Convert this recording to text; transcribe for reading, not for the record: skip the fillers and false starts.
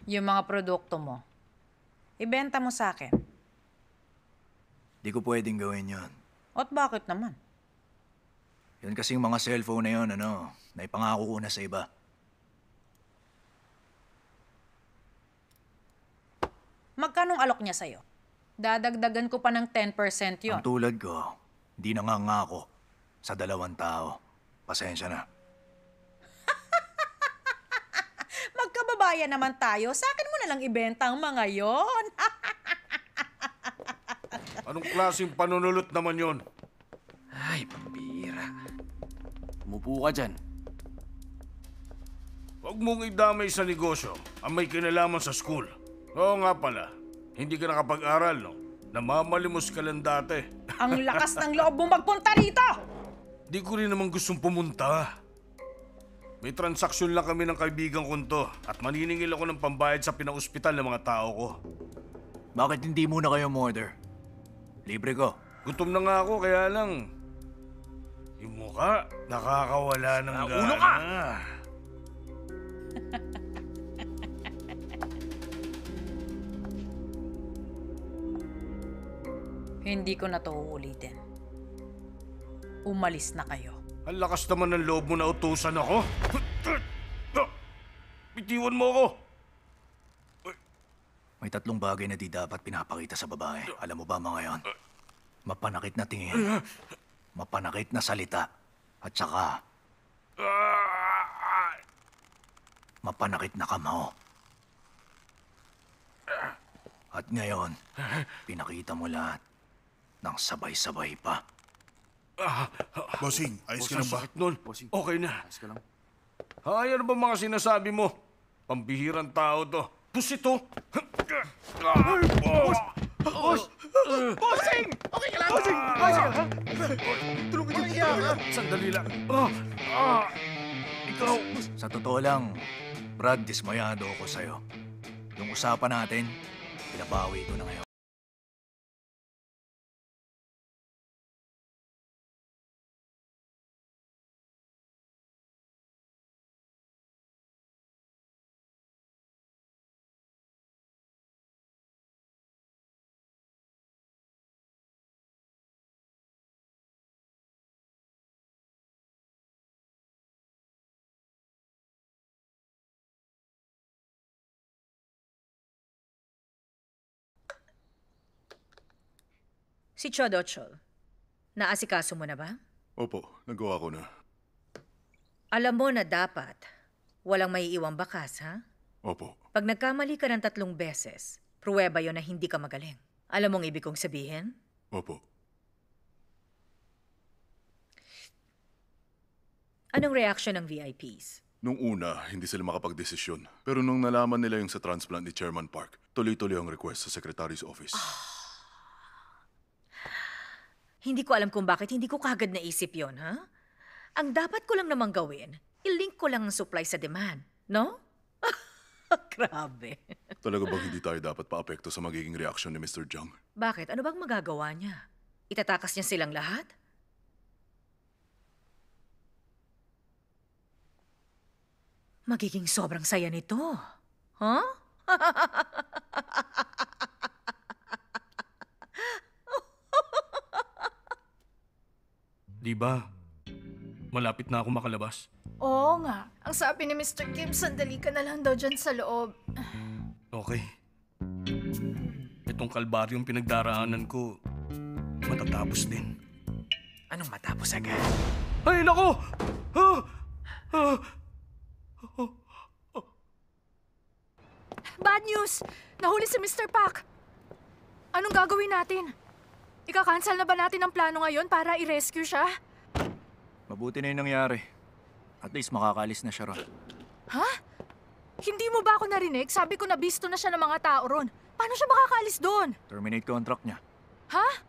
Yung mga produkto mo, ibenta mo sa akin. Di ko pwedeng gawin yon. At bakit naman? Yun kasing mga cellphone na yun, naipangako ko na sa iba. Magkanong alok niya sa'yo? Dadagdagan ko pa ng 10% yon. Ang tulad ko, di nangangako sa 2 tao. Pasensya na. Magkababayan naman tayo. Sa akin mo na lang ibenta ang mga yon. Anong klaseng panunulot naman yon? Ay, pambira. Umupo ka dyan. Huwag mong idamay sa negosyo ang may kinalaman sa school. Oo nga pala, hindi ka nakapag-aral, no? Namamalimos ka lang dati. Ang lakas ng loob mo magpunta rito! Di ko rin naman gustong pumunta. May transaksyon lang kami ng kaibigan ko to at maniningil ako ng pambayad sa pinaospital ng mga tao ko. Bakit hindi muna kayo order? Libre ko. Gutom na nga ako, kaya lang... Yung mukha, nakakawala ng gana. Ulo ka! Hindi ko na to uulitin. Umalis na kayo. Ang lakas naman ng loob mo na utusan ako. Bitiwan mo ako. May 3 bagay na di dapat pinapakita sa babae. Alam mo ba mga yon? Mapanakit na tingin, mapanakit na salita, at saka mapanakit na kamao. At ngayon, pinakita mo lahat ng sabay-sabay pa. Bossing, ayos ka na ba? Bossing. Nol, Bossing. okay na. Ayos ka lang. Ay, ano ba mga sinasabi mo? Pambihirang tao to. Pusit to. Bossing! Okay ka lang? Bossing! Bossing! Tulungan niyo siya! Sandali lang. Ikaw. Sa totoo lang, Brad, dismayado ako sa'yo. Yung usapan natin, pinabawi ko na ngayon. Si Chodochol, naasikaso mo na ba? Opo, nagawa ko na. Alam mo na dapat walang may iwang bakas, ha? Opo. Pag nagkamali ka ng 3 beses, pruweba yon na hindi ka magaling. Alam mong ibig kong sabihin? Opo. Anong reaction ng VIPs? Nung una, hindi sila makapagdesisyon. Pero nung nalaman nila yung sa transplant ni Chairman Park, tuloy-tuloy ang request sa Secretary's Office. Hindi ko alam kung bakit hindi ko kagad naisip yon, ha? Ang dapat ko lang namang gawin, i-link ko lang ang supply sa demand, no? Grabe. Talaga bang hindi tayo dapat paapekto sa magiging reaksyon ni Mr. Jiang? Bakit? Ano bang magagawa niya? Itatakas niya silang lahat? Magiging sobrang saya nito. Huh? Di ba? Malapit na ako makalabas. Oo nga. Ang sabi ni Mr. Kim, sandali ka na lang daw dyan sa loob. Okay. Itong kalbaryong pinagdaraanan ko, matatapos din. Anong matapos agad? Ay, nako! Bad news! Nahuli si Mr. Pak. Anong gagawin natin? Ika-cancel na ba natin ang plano ngayon para i-rescue siya? Mabuti na yung nangyari. At least makakalis na siya ron. Ha? Hindi mo ba ako narinig? Sabi ko na bisto na siya ng mga tao ron. Paano siya makakaalis doon? Terminate contract niya. Ha?